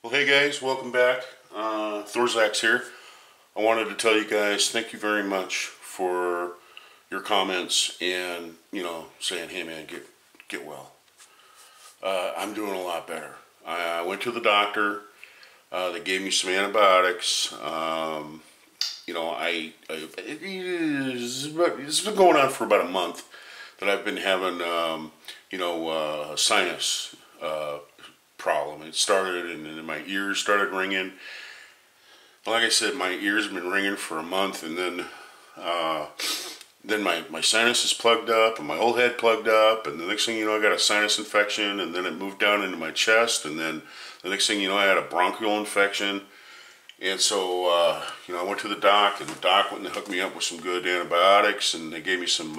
Well, hey guys, welcome back. Thorzax here. I wanted to tell you guys thank you very much for your comments and saying, "Hey man, get well." I'm doing a lot better. I went to the doctor. They gave me some antibiotics. It's been going on for about a month that I've been having sinus problem. It started and then my ears started ringing. Like I said, my ears have been ringing for a month, and then my sinus is plugged up and my whole head plugged up, and the next thing you know I got a sinus infection, and then it moved down into my chest, and then the next thing you know I had a bronchial infection. And so I went to the doc, and the doc went and hooked me up with some good antibiotics, and they gave me some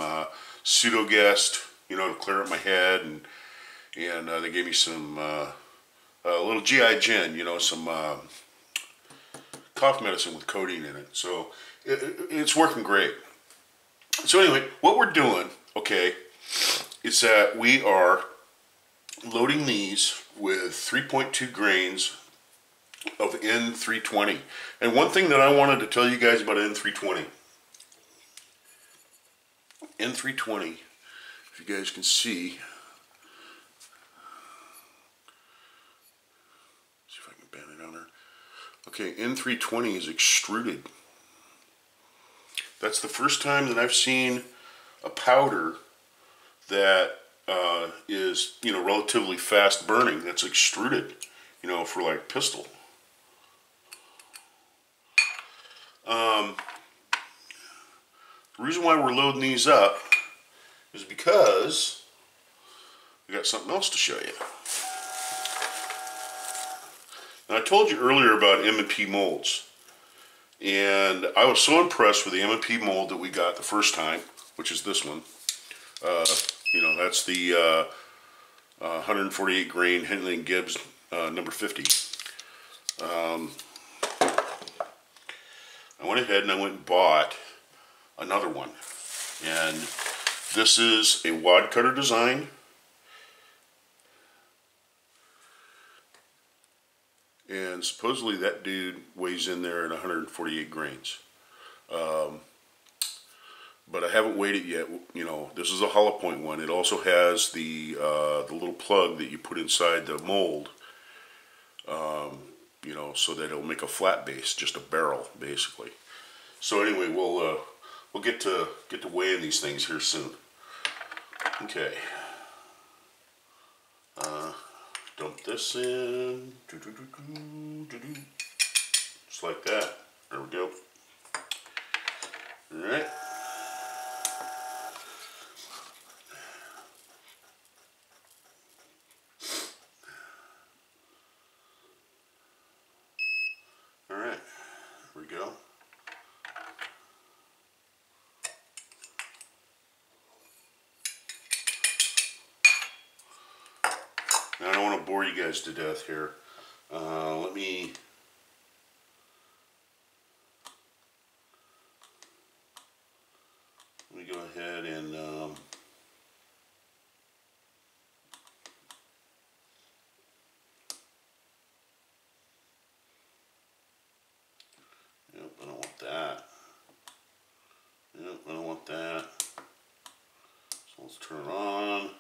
Pseudogest, to clear up my head, and they gave me some a little GI Gin, some cough medicine with codeine in it. So it's working great. So anyway, what we're doing, okay, is that we are loading these with 3.2 grains of N320. And one thing that I wanted to tell you guys about N320. N320, if you guys can see, okay, N320 is extruded. That's the first time that I've seen a powder that is, relatively fast burning that's extruded, for like pistol. The reason why we're loading these up is because we got something else to show you. Now, I told you earlier about M&P molds, and I was so impressed with the M&P mold that we got the first time, which is this one. That's the 148 grain Henley & Gibbs number 50. I went ahead and I went and bought another one, and this is a wad cutter design. And supposedly that dude weighs in there at 148 grains. But I haven't weighed it yet. This is a hollow point one. It also has the little plug that you put inside the mold, so that it'll make a flat base, just a barrel, basically. So anyway, we'll get to weighing these things here soon. Okay. Dump this in, just like that. There we go. All right. All right. There we go. Now I don't want to bore you guys to death here. Let me go ahead and yep, I don't want that. Yep, I don't want that. So let's turn it on.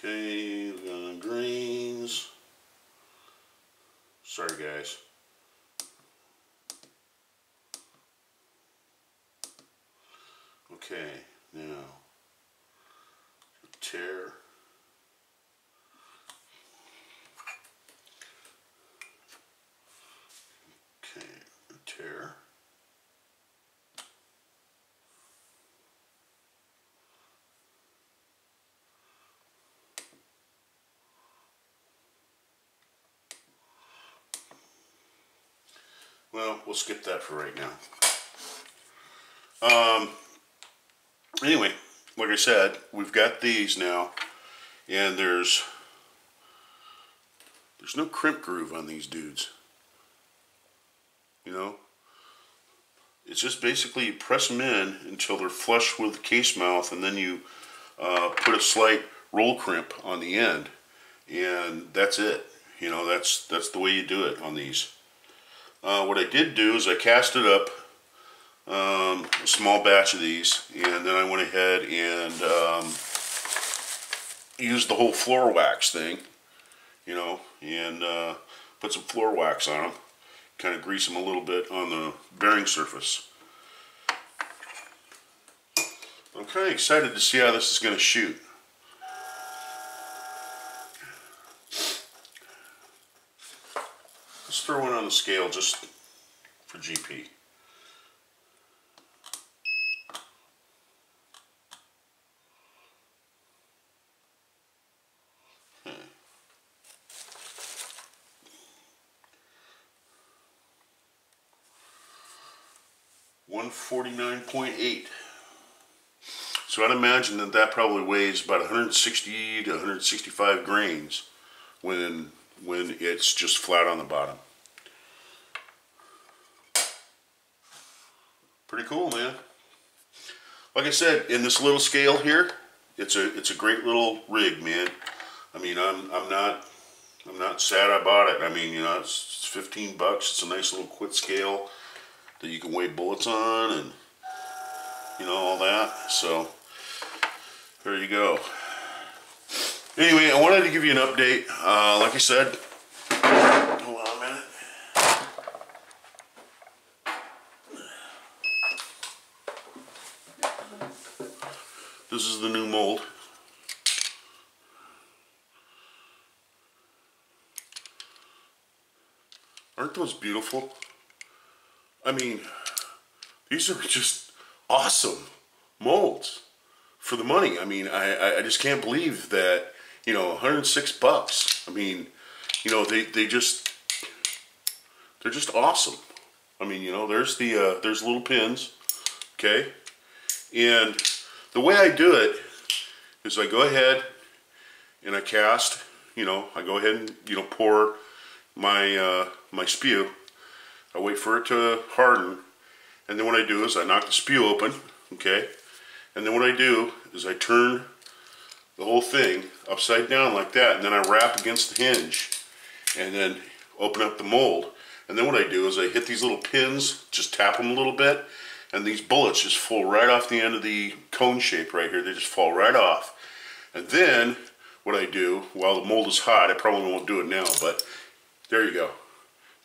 Okay, we got grains. Sorry guys. Okay, now tear. Okay, tear. Well, we'll skip that for right now. Anyway, like I said, we've got these now, and there's no crimp groove on these dudes. It's just basically you press them in until they're flush with the case mouth, and then you put a slight roll crimp on the end, and that's it. You know, that's the way you do it on these. What I did do is I casted up a small batch of these, and then I went ahead and used the whole floor wax thing, you know, and put some floor wax on them, kind of grease them a little bit on the bearing surface. I'm kind of excited to see how this is going to shoot. Let's throw one on the scale just for GP. Okay. 149.8. So I'd imagine that that probably weighs about 160 to 165 grains when it's just flat on the bottom. Pretty cool, man. Like I said, in this little scale here, it's a great little rig, man. I mean, I'm not sad I bought it. I mean, you know, it's 15 bucks. It's a nice little quit scale that you can weigh bullets on, and you know, all that. So there you go. Anyway, I wanted to give you an update. Like I said, hold on a minute. This is the new mold. Aren't those beautiful? I mean, these are just awesome molds for the money. I mean, I just can't believe that, you know, 106 bucks. I mean, you know, they're just awesome. I mean, you know, there's little pins, okay? And the way I do it is I go ahead and I cast, you know, I go ahead and, you know, pour my my spew. I wait for it to harden, and then what I do is I knock the spew open, okay? And then what I do is I turn the whole thing upside down like that, and then I wrap against the hinge, and then open up the mold. And then what I do is I hit these little pins, just tap them a little bit, and these bullets just fall right off the end of the cone shape right here. They just fall right off. And then what I do, while the mold is hot, I probably won't do it now, but there you go.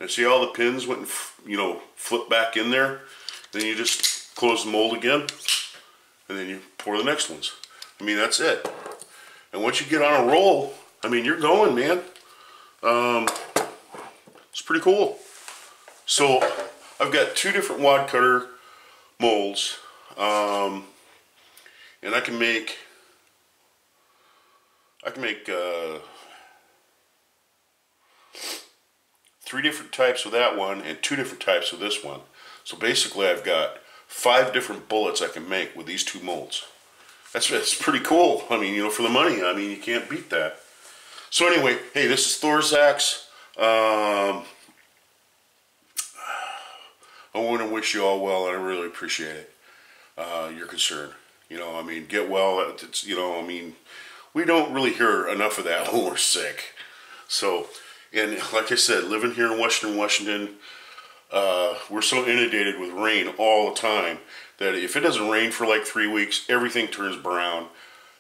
And see all the pins went and, you know, flip back in there? Then you just close the mold again, and then you pour the next ones. I mean, that's it. And once you get on a roll, I mean, you're going, man. It's pretty cool. So I've got two different wad cutter molds, and I can make 3 different types with that one and 2 different types with this one. So basically I've got 5 different bullets I can make with these 2 molds. That's pretty cool. I mean, you know, for the money, I mean, you can't beat that. So anyway, hey, this is Thorzax. I want to wish you all well, and I really appreciate it. Your concern. You know, I mean, get well. It's, you know, I mean, we don't really hear enough of that when we're sick. So, and like I said, living here in Western Washington, we're so inundated with rain all the time that if it doesn't rain for like 3 weeks, everything turns brown,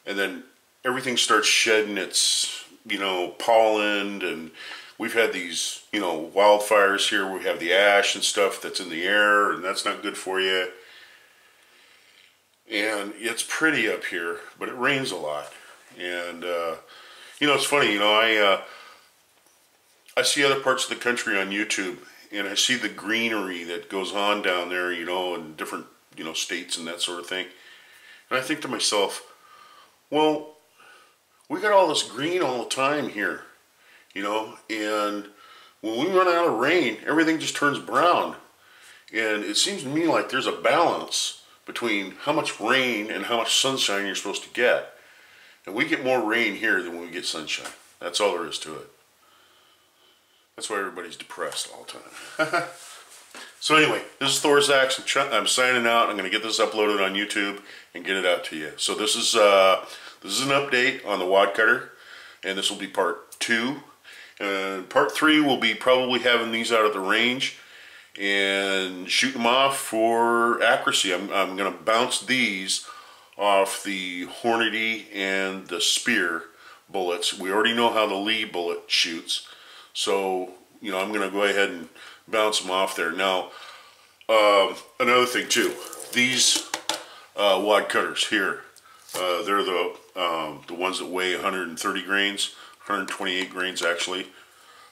and then everything starts shedding its, you know, pollen. And we've had these, you know, wildfires here. We have the ash and stuff that's in the air, and that's not good for you. And it's pretty up here, but it rains a lot. And you know, it's funny, you know, I see other parts of the country on YouTube, and I see the greenery that goes on down there, you know, in different, you know, states and that sort of thing. And I think to myself, well, we got all this green all the time here, you know, and when we run out of rain, everything just turns brown. And it seems to me like there's a balance between how much rain and how much sunshine you're supposed to get. And we get more rain here than we get sunshine. That's all there is to it. That's why everybody's depressed all the time. So anyway, this is Thorzax. I'm signing out. I'm going to get this uploaded on YouTube and get it out to you. So this is an update on the wad cutter, and this will be part 2. And part 3 will be probably having these out of the range and shooting them off for accuracy. I'm going to bounce these off the Hornady and the Spear bullets. We already know how the Lee bullet shoots, so you know I'm going to go ahead and bounce them off there. Now, another thing too, these wad cutters here, they're the ones that weigh 130 grains, 128 grains actually,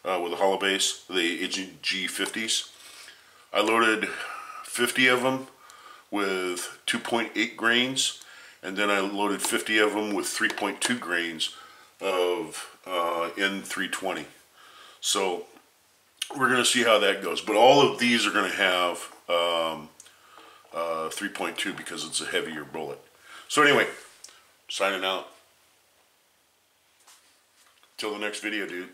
with a hollow base, the AG50s. I loaded 50 of them with 2.8 grains, and then I loaded 50 of them with 3.2 grains of N320. So we're going to see how that goes. But all of these are going to have 3.2 because it's a heavier bullet. So anyway, signing out. Till the next video, dude.